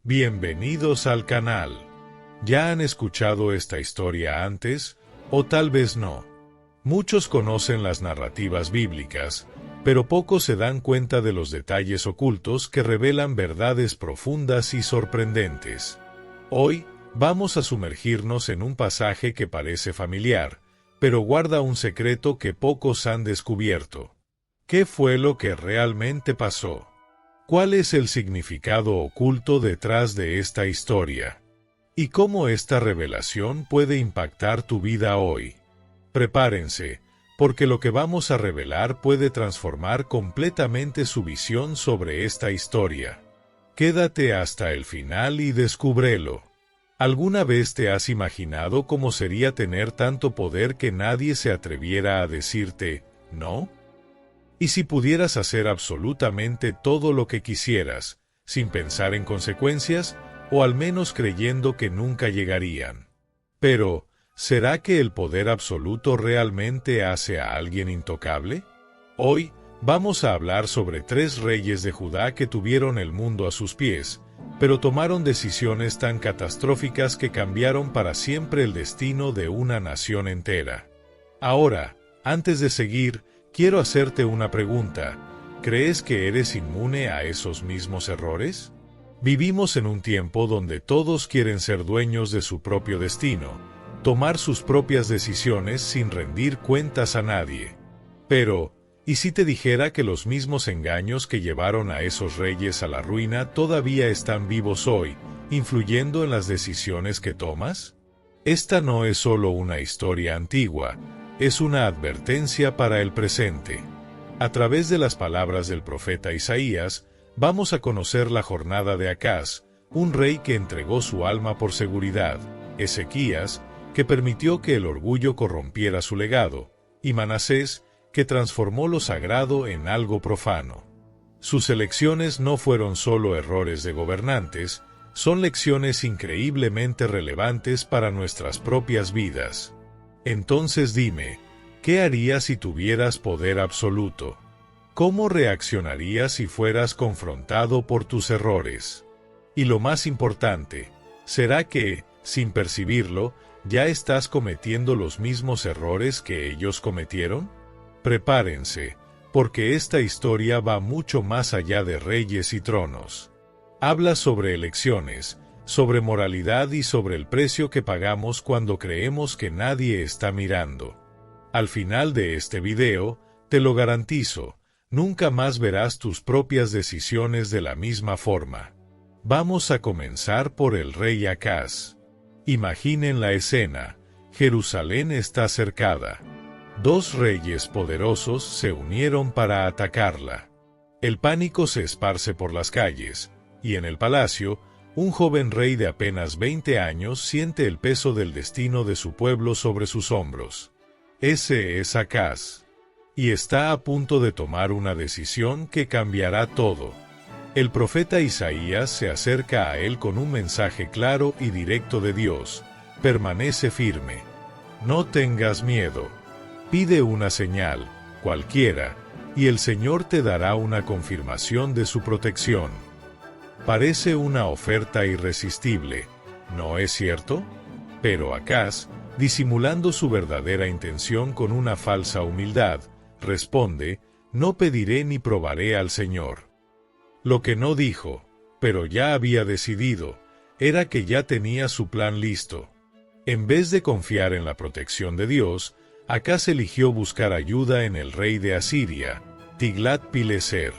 Bienvenidos al canal. ¿Ya han escuchado esta historia antes? O tal vez no. Muchos conocen las narrativas bíblicas, pero pocos se dan cuenta de los detalles ocultos que revelan verdades profundas y sorprendentes. Hoy, vamos a sumergirnos en un pasaje que parece familiar, pero guarda un secreto que pocos han descubierto. ¿Qué fue lo que realmente pasó? ¿Cuál es el significado oculto detrás de esta historia? ¿Y cómo esta revelación puede impactar tu vida hoy? Prepárense, porque lo que vamos a revelar puede transformar completamente su visión sobre esta historia. Quédate hasta el final y descúbrelo. ¿Alguna vez te has imaginado cómo sería tener tanto poder que nadie se atreviera a decirte no? ¿Y si pudieras hacer absolutamente todo lo que quisieras, sin pensar en consecuencias, o al menos creyendo que nunca llegarían? Pero, ¿será que el poder absoluto realmente hace a alguien intocable? Hoy, vamos a hablar sobre 3 reyes de Judá que tuvieron el mundo a sus pies, pero tomaron decisiones tan catastróficas que cambiaron para siempre el destino de una nación entera. Ahora, antes de seguir, quiero hacerte una pregunta. ¿Crees que eres inmune a esos mismos errores? Vivimos en un tiempo donde todos quieren ser dueños de su propio destino, tomar sus propias decisiones sin rendir cuentas a nadie. Pero, ¿y si te dijera que los mismos engaños que llevaron a esos reyes a la ruina todavía están vivos hoy, influyendo en las decisiones que tomas? Esta no es solo una historia antigua, es una advertencia para el presente. A través de las palabras del profeta Isaías, vamos a conocer la jornada de Acaz, un rey que entregó su alma por seguridad, Ezequías, que permitió que el orgullo corrompiera su legado, y Manasés, que transformó lo sagrado en algo profano. Sus elecciones no fueron solo errores de gobernantes, son lecciones increíblemente relevantes para nuestras propias vidas. Entonces dime, ¿qué harías si tuvieras poder absoluto? ¿Cómo reaccionarías si fueras confrontado por tus errores? Y lo más importante, ¿será que, sin percibirlo, ya estás cometiendo los mismos errores que ellos cometieron? Prepárense, porque esta historia va mucho más allá de reyes y tronos. Habla sobre elecciones, sobre moralidad y sobre el precio que pagamos cuando creemos que nadie está mirando. Al final de este video, te lo garantizo, nunca más verás tus propias decisiones de la misma forma. Vamos a comenzar por el rey Acaz. Imaginen la escena, Jerusalén está cercada. 2 reyes poderosos se unieron para atacarla. El pánico se esparce por las calles, y en el palacio, un joven rey de apenas 20 años siente el peso del destino de su pueblo sobre sus hombros. Ese es Acaz. Y está a punto de tomar una decisión que cambiará todo. El profeta Isaías se acerca a él con un mensaje claro y directo de Dios. Permanece firme. No tengas miedo. Pide una señal, cualquiera, y el Señor te dará una confirmación de su protección. Parece una oferta irresistible, ¿no es cierto? Pero Acaz, disimulando su verdadera intención con una falsa humildad, responde, no pediré ni probaré al Señor. Lo que no dijo, pero ya había decidido, era que ya tenía su plan listo. En vez de confiar en la protección de Dios, Acaz eligió buscar ayuda en el rey de Asiria, Tiglat-Pileser.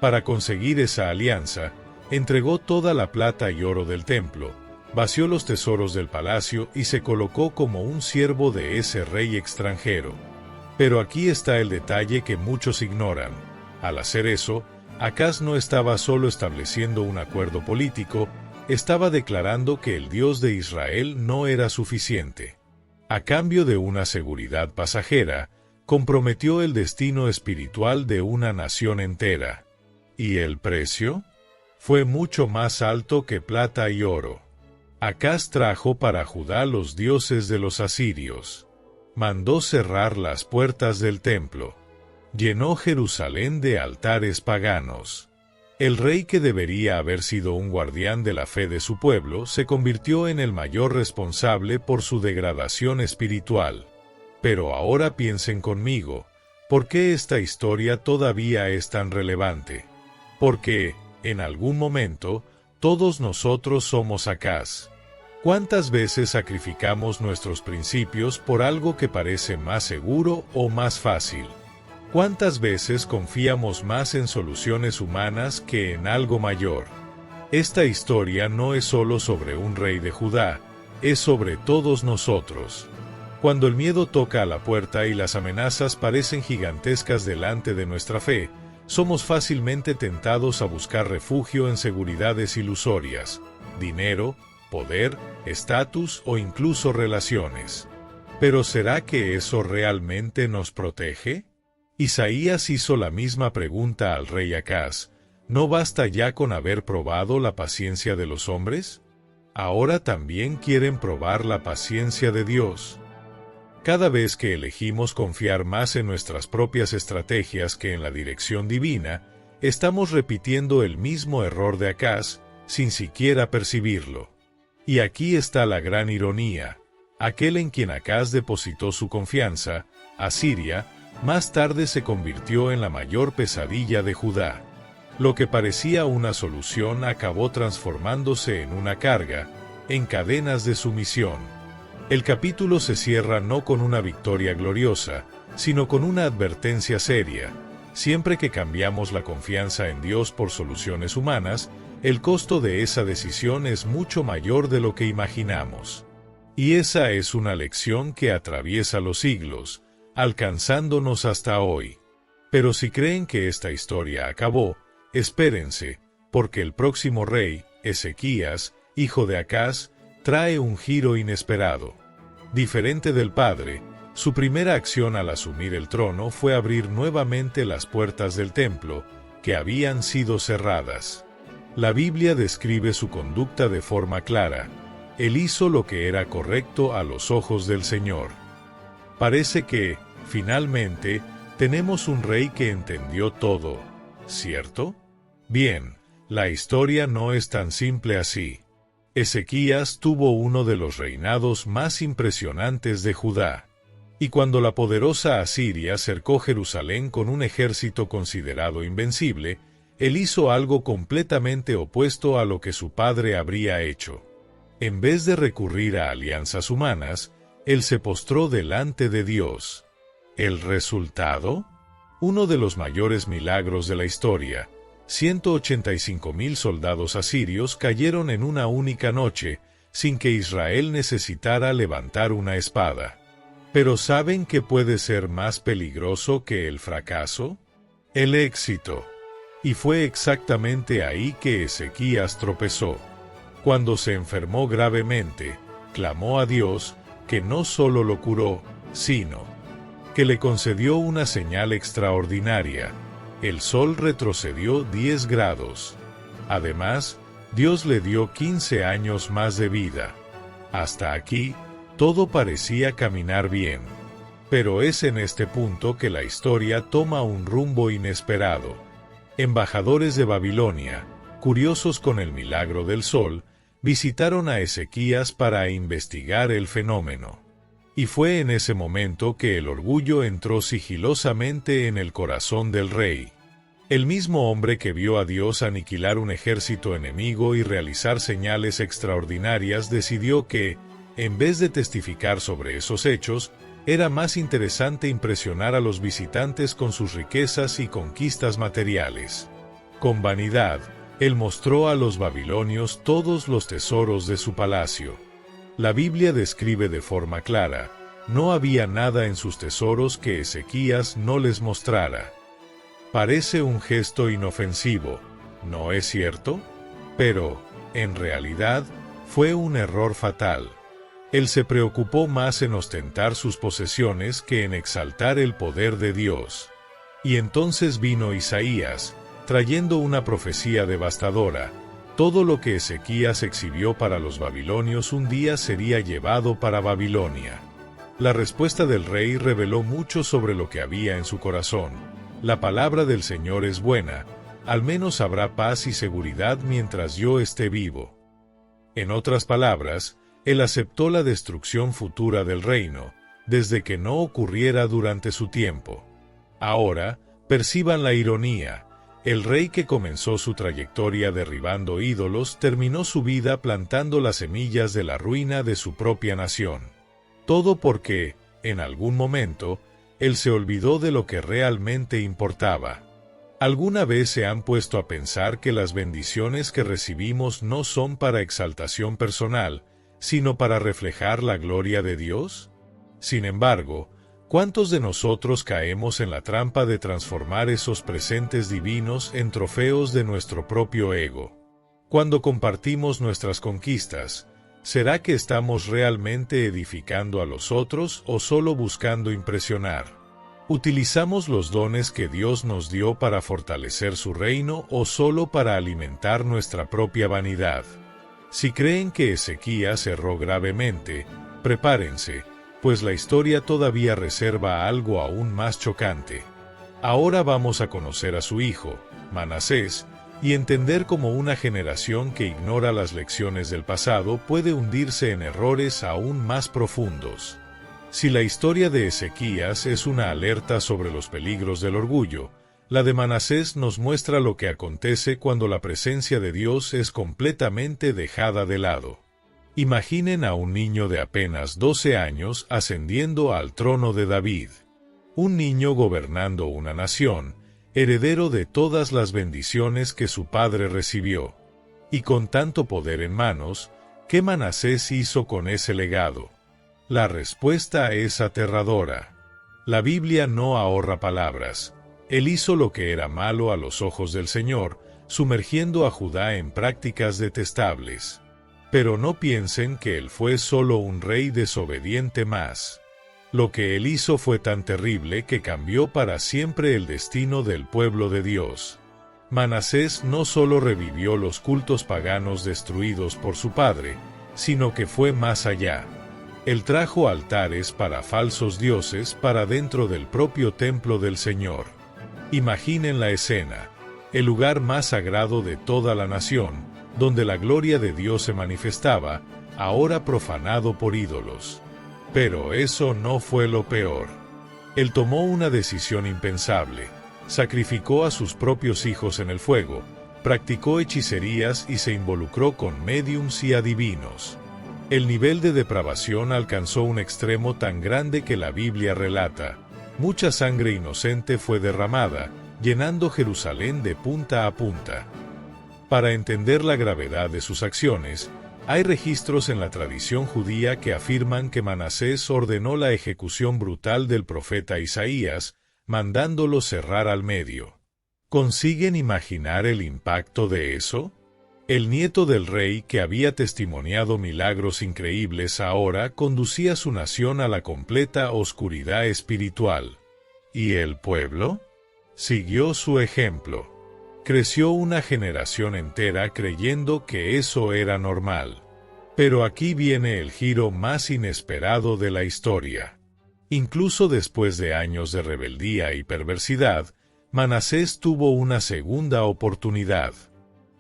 Para conseguir esa alianza, entregó toda la plata y oro del templo, vació los tesoros del palacio y se colocó como un siervo de ese rey extranjero. Pero aquí está el detalle que muchos ignoran. Al hacer eso, Acaz no estaba solo estableciendo un acuerdo político, estaba declarando que el Dios de Israel no era suficiente. A cambio de una seguridad pasajera, comprometió el destino espiritual de una nación entera. ¿Y el precio? Fue mucho más alto que plata y oro. Acaz trajo para Judá los dioses de los asirios. Mandó cerrar las puertas del templo. Llenó Jerusalén de altares paganos. El rey, que debería haber sido un guardián de la fe de su pueblo, se convirtió en el mayor responsable por su degradación espiritual. Pero ahora piensen conmigo, ¿por qué esta historia todavía es tan relevante? Porque, en algún momento, todos nosotros somos Acaz. ¿Cuántas veces sacrificamos nuestros principios por algo que parece más seguro o más fácil? ¿Cuántas veces confiamos más en soluciones humanas que en algo mayor? Esta historia no es solo sobre un rey de Judá, es sobre todos nosotros. Cuando el miedo toca a la puerta y las amenazas parecen gigantescas delante de nuestra fe, somos fácilmente tentados a buscar refugio en seguridades ilusorias, dinero, poder, estatus o incluso relaciones. ¿Pero será que eso realmente nos protege? Isaías hizo la misma pregunta al rey Acaz: ¿no basta ya con haber probado la paciencia de los hombres? Ahora también quieren probar la paciencia de Dios. Cada vez que elegimos confiar más en nuestras propias estrategias que en la dirección divina, estamos repitiendo el mismo error de Acaz, sin siquiera percibirlo. Y aquí está la gran ironía: aquel en quien Acaz depositó su confianza, Asiria, más tarde se convirtió en la mayor pesadilla de Judá. Lo que parecía una solución acabó transformándose en una carga, en cadenas de sumisión. El capítulo se cierra no con una victoria gloriosa, sino con una advertencia seria. Siempre que cambiamos la confianza en Dios por soluciones humanas, el costo de esa decisión es mucho mayor de lo que imaginamos. Y esa es una lección que atraviesa los siglos, alcanzándonos hasta hoy. Pero si creen que esta historia acabó, espérense, porque el próximo rey, Ezequías, hijo de Acaz, trae un giro inesperado. Diferente del padre, su primera acción al asumir el trono fue abrir nuevamente las puertas del templo, que habían sido cerradas. La Biblia describe su conducta de forma clara: él hizo lo que era correcto a los ojos del Señor. Parece que, finalmente, tenemos un rey que entendió todo, ¿cierto? Bien, la historia no es tan simple así. Ezequías tuvo uno de los reinados más impresionantes de Judá. Y cuando la poderosa Asiria cercó Jerusalén con un ejército considerado invencible, él hizo algo completamente opuesto a lo que su padre habría hecho. En vez de recurrir a alianzas humanas, él se postró delante de Dios. ¿El resultado? Uno de los mayores milagros de la historia. 185,000 soldados asirios cayeron en una única noche, sin que Israel necesitara levantar una espada. Pero ¿saben qué puede ser más peligroso que el fracaso? El éxito. Y fue exactamente ahí que Ezequías tropezó. Cuando se enfermó gravemente, clamó a Dios, que no solo lo curó, sino que le concedió una señal extraordinaria. El sol retrocedió 10 grados. Además, Dios le dio 15 años más de vida. Hasta aquí, todo parecía caminar bien. Pero es en este punto que la historia toma un rumbo inesperado. Embajadores de Babilonia, curiosos con el milagro del sol, visitaron a Ezequías para investigar el fenómeno. Y fue en ese momento que el orgullo entró sigilosamente en el corazón del rey. El mismo hombre que vio a Dios aniquilar un ejército enemigo y realizar señales extraordinarias decidió que, en vez de testificar sobre esos hechos, era más interesante impresionar a los visitantes con sus riquezas y conquistas materiales. Con vanidad, él mostró a los babilonios todos los tesoros de su palacio. La Biblia describe de forma clara: no había nada en sus tesoros que Ezequías no les mostrara. Parece un gesto inofensivo, ¿no es cierto? Pero, en realidad, fue un error fatal. Él se preocupó más en ostentar sus posesiones que en exaltar el poder de Dios. Y entonces vino Isaías, trayendo una profecía devastadora: todo lo que Ezequías exhibió para los babilonios un día sería llevado para Babilonia. La respuesta del rey reveló mucho sobre lo que había en su corazón. La palabra del Señor es buena, al menos habrá paz y seguridad mientras yo esté vivo. En otras palabras, él aceptó la destrucción futura del reino, desde que no ocurriera durante su tiempo. Ahora, perciban la ironía. El rey que comenzó su trayectoria derribando ídolos terminó su vida plantando las semillas de la ruina de su propia nación. Todo porque, en algún momento, él se olvidó de lo que realmente importaba. ¿Alguna vez se han puesto a pensar que las bendiciones que recibimos no son para exaltación personal, sino para reflejar la gloria de Dios? Sin embargo, ¿cuántos de nosotros caemos en la trampa de transformar esos presentes divinos en trofeos de nuestro propio ego? Cuando compartimos nuestras conquistas, ¿será que estamos realmente edificando a los otros o solo buscando impresionar? ¿Utilizamos los dones que Dios nos dio para fortalecer su reino o solo para alimentar nuestra propia vanidad? Si creen que Ezequías erró gravemente, prepárense, pues la historia todavía reserva algo aún más chocante. Ahora vamos a conocer a su hijo, Manasés, y entender cómo una generación que ignora las lecciones del pasado puede hundirse en errores aún más profundos. Si la historia de Ezequías es una alerta sobre los peligros del orgullo, la de Manasés nos muestra lo que acontece cuando la presencia de Dios es completamente dejada de lado. Imaginen a un niño de apenas 12 años ascendiendo al trono de David. Un niño gobernando una nación, heredero de todas las bendiciones que su padre recibió. Y con tanto poder en manos, ¿qué Manasés hizo con ese legado? La respuesta es aterradora. La Biblia no ahorra palabras. Él hizo lo que era malo a los ojos del Señor, sumergiendo a Judá en prácticas detestables. Pero no piensen que él fue solo un rey desobediente más. Lo que él hizo fue tan terrible que cambió para siempre el destino del pueblo de Dios. Manasés no solo revivió los cultos paganos destruidos por su padre, sino que fue más allá. Él trajo altares para falsos dioses para dentro del propio templo del Señor. Imaginen la escena, el lugar más sagrado de toda la nación, donde la gloria de Dios se manifestaba, ahora profanado por ídolos. Pero eso no fue lo peor. Él tomó una decisión impensable, sacrificó a sus propios hijos en el fuego, practicó hechicerías y se involucró con médiums y adivinos. El nivel de depravación alcanzó un extremo tan grande que la Biblia relata: mucha sangre inocente fue derramada, llenando Jerusalén de punta a punta. Para entender la gravedad de sus acciones, hay registros en la tradición judía que afirman que Manasés ordenó la ejecución brutal del profeta Isaías, mandándolo cerrar al medio. ¿Consiguen imaginar el impacto de eso? El nieto del rey, que había testimoniado milagros increíbles, ahora conducía su nación a la completa oscuridad espiritual. ¿Y el pueblo? Siguió su ejemplo. Creció una generación entera creyendo que eso era normal. Pero aquí viene el giro más inesperado de la historia. Incluso después de años de rebeldía y perversidad, Manasés tuvo una segunda oportunidad.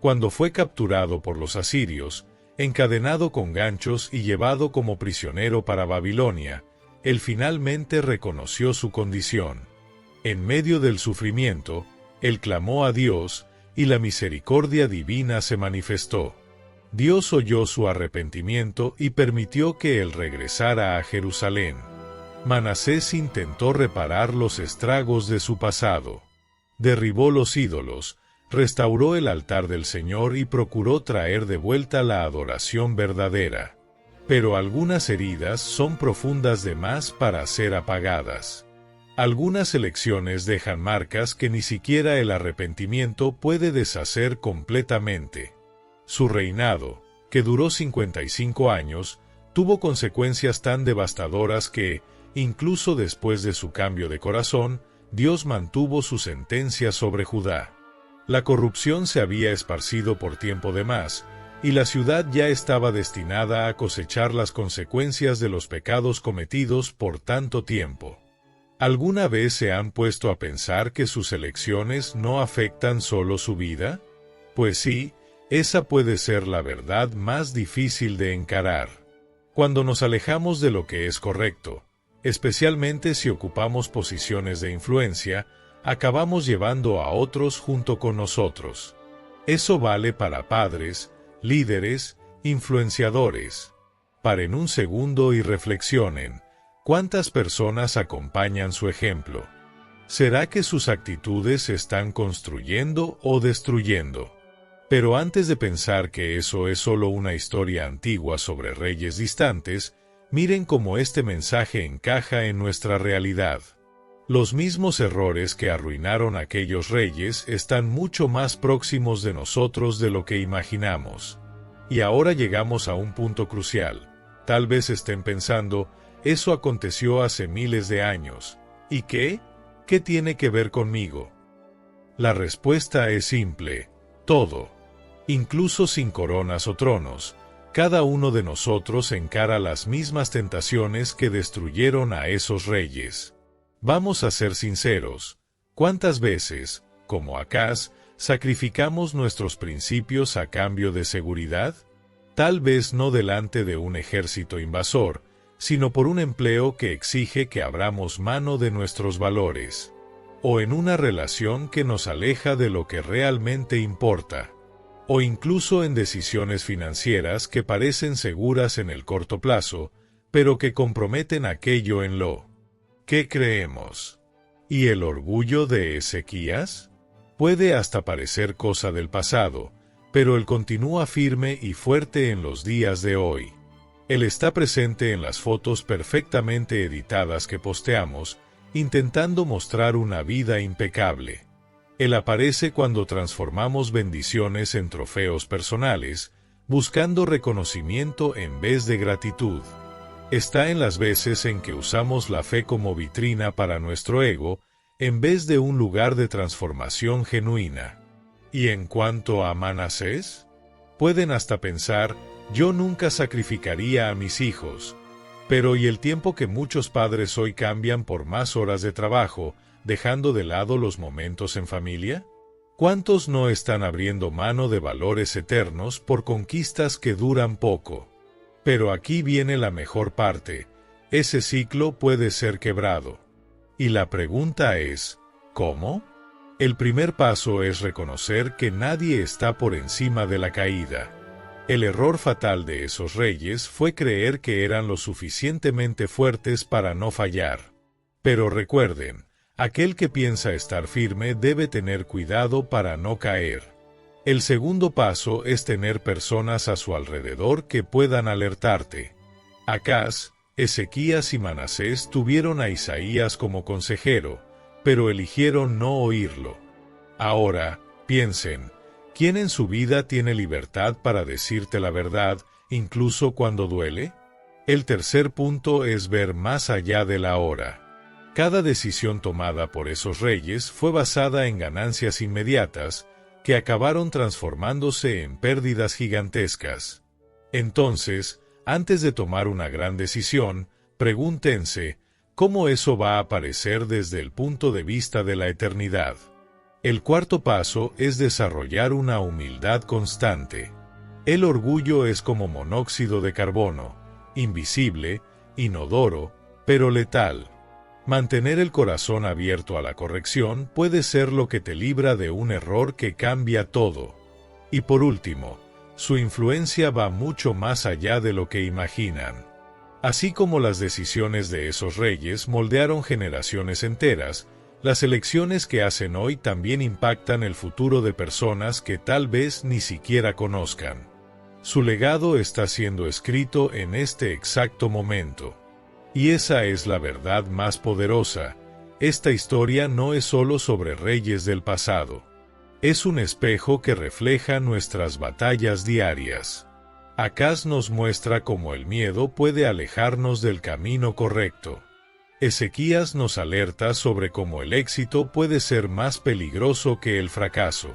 Cuando fue capturado por los asirios, encadenado con ganchos y llevado como prisionero para Babilonia, él finalmente reconoció su condición. En medio del sufrimiento, él clamó a Dios, y la misericordia divina se manifestó. Dios oyó su arrepentimiento y permitió que él regresara a Jerusalén. Manasés intentó reparar los estragos de su pasado. Derribó los ídolos, restauró el altar del Señor y procuró traer de vuelta la adoración verdadera. Pero algunas heridas son profundas de más para ser apagadas. Algunas elecciones dejan marcas que ni siquiera el arrepentimiento puede deshacer completamente. Su reinado, que duró 55 años, tuvo consecuencias tan devastadoras que, incluso después de su cambio de corazón, Dios mantuvo su sentencia sobre Judá. La corrupción se había esparcido por tiempo de más, y la ciudad ya estaba destinada a cosechar las consecuencias de los pecados cometidos por tanto tiempo. ¿Alguna vez se han puesto a pensar que sus elecciones no afectan solo su vida? Pues sí, esa puede ser la verdad más difícil de encarar. Cuando nos alejamos de lo que es correcto, especialmente si ocupamos posiciones de influencia, acabamos llevando a otros junto con nosotros. Eso vale para padres, líderes, influenciadores. Paren un segundo y reflexionen. ¿Cuántas personas acompañan su ejemplo? ¿Será que sus actitudes están construyendo o destruyendo? Pero antes de pensar que eso es solo una historia antigua sobre reyes distantes, miren cómo este mensaje encaja en nuestra realidad. Los mismos errores que arruinaron a aquellos reyes están mucho más próximos de nosotros de lo que imaginamos. Y ahora llegamos a un punto crucial. Tal vez estén pensando, eso aconteció hace miles de años. ¿Y qué? ¿Qué tiene que ver conmigo? La respuesta es simple: todo. Incluso sin coronas o tronos, cada uno de nosotros encara las mismas tentaciones que destruyeron a esos reyes. Vamos a ser sinceros, ¿cuántas veces, como Acaz, sacrificamos nuestros principios a cambio de seguridad? Tal vez no delante de un ejército invasor, sino por un empleo que exige que abramos mano de nuestros valores, o en una relación que nos aleja de lo que realmente importa, o incluso en decisiones financieras que parecen seguras en el corto plazo, pero que comprometen aquello en lo que creemos. ¿Y el orgullo de Ezequías? Puede hasta parecer cosa del pasado, pero él continúa firme y fuerte en los días de hoy. Él está presente en las fotos perfectamente editadas que posteamos, intentando mostrar una vida impecable. Él aparece cuando transformamos bendiciones en trofeos personales, buscando reconocimiento en vez de gratitud. Está en las veces en que usamos la fe como vitrina para nuestro ego, en vez de un lugar de transformación genuina. Y en cuanto a Manasés, pueden hasta pensar, yo nunca sacrificaría a mis hijos. Pero ¿y el tiempo que muchos padres hoy cambian por más horas de trabajo, dejando de lado los momentos en familia? ¿Cuántos no están abriendo mano de valores eternos por conquistas que duran poco? Pero aquí viene la mejor parte: ese ciclo puede ser quebrado. Y la pregunta es, ¿cómo? El primer paso es reconocer que nadie está por encima de la caída. El error fatal de esos reyes fue creer que eran lo suficientemente fuertes para no fallar. Pero recuerden, aquel que piensa estar firme debe tener cuidado para no caer. El segundo paso es tener personas a su alrededor que puedan alertarte. Acaz, Ezequías y Manasés tuvieron a Isaías como consejero, pero eligieron no oírlo. Ahora, piensen, ¿quién en su vida tiene libertad para decirte la verdad, incluso cuando duele? El tercer punto es ver más allá de la hora. Cada decisión tomada por esos reyes fue basada en ganancias inmediatas, que acabaron transformándose en pérdidas gigantescas. Entonces, antes de tomar una gran decisión, pregúntense, ¿cómo eso va a aparecer desde el punto de vista de la eternidad? El cuarto paso es desarrollar una humildad constante. El orgullo es como monóxido de carbono, invisible, inodoro, pero letal. Mantener el corazón abierto a la corrección puede ser lo que te libra de un error que cambia todo. Y por último, su influencia va mucho más allá de lo que imaginan. Así como las decisiones de esos reyes moldearon generaciones enteras, las elecciones que hacen hoy también impactan el futuro de personas que tal vez ni siquiera conozcan. Su legado está siendo escrito en este exacto momento. Y esa es la verdad más poderosa: esta historia no es solo sobre reyes del pasado. Es un espejo que refleja nuestras batallas diarias. Acaz nos muestra cómo el miedo puede alejarnos del camino correcto. Ezequías nos alerta sobre cómo el éxito puede ser más peligroso que el fracaso.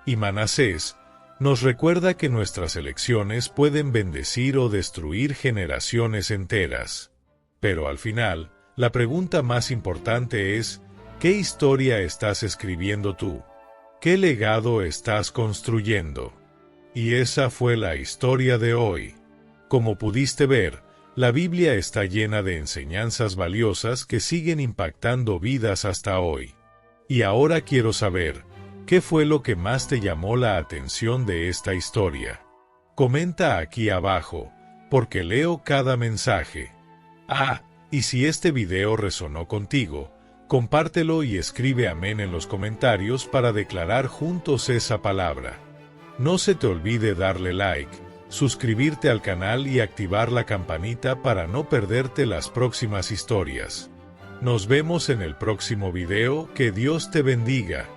Y Manasés nos recuerda que nuestras elecciones pueden bendecir o destruir generaciones enteras. Pero al final, La pregunta más importante es, ¿qué historia estás escribiendo tú? ¿Qué legado estás construyendo? Y esa fue la historia de hoy. Como pudiste ver, la Biblia está llena de enseñanzas valiosas que siguen impactando vidas hasta hoy. Y ahora quiero saber, ¿qué fue lo que más te llamó la atención de esta historia? Comenta aquí abajo, porque leo cada mensaje. Y si este video resonó contigo, compártelo y escribe amén en los comentarios para declarar juntos esa palabra. No se te olvide darle like, suscribirte al canal y activar la campanita para no perderte las próximas historias. Nos vemos en el próximo video, que Dios te bendiga.